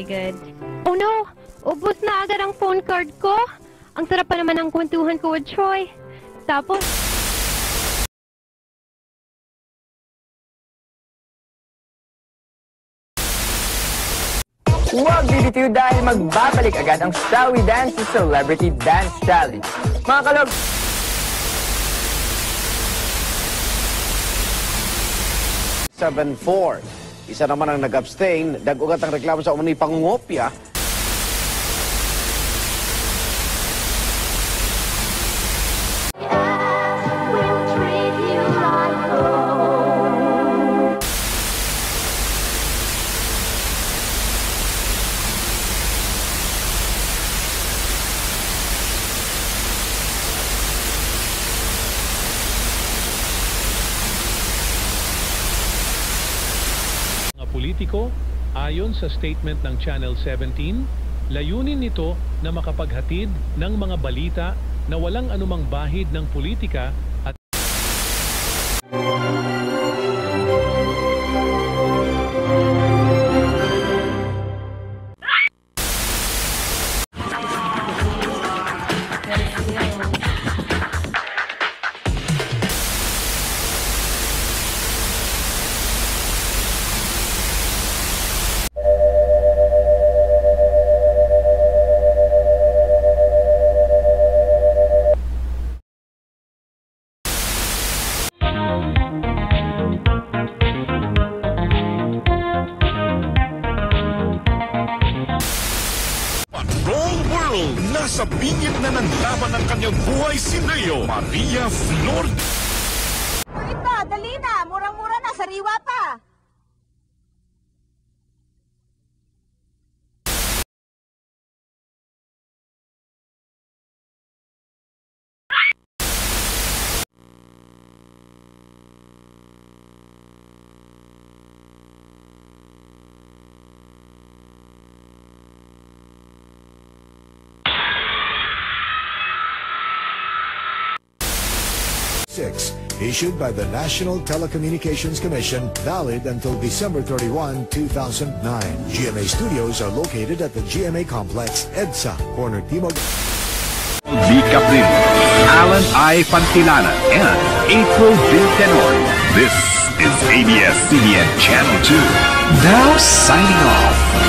good. Oh no! Ubus na agad ang phone card ko! Ang sarap pa naman ang kwentuhan ko with Troy. Tapos... Huwag bibitiw dahil magbabalik agad ang Shall We Dance sa Celebrity Dance Challenge. Mga kalog... 7-4. Isa naman ang nag-abstain. Dag-ugat ang reklamo sa umano'y pangungopya. Politiko, ayon sa statement ng Channel 17, layunin nito na makapaghatid ng mga balita na walang anumang bahid ng politika at Nasa bingit na ng laban ng kanyang buhay si Leo Maria Flor. Ito, dali na. Murang-mura na. Sariwa pa. Issued by the National Telecommunications Commission, valid until December 31, 2009. GMA studios are located at the GMA Complex, EDSA, Corner Timog. V. Caprin, Alan I. Pantilana, and April Viltenor. This is ABS-CBN Channel 2. Now signing off.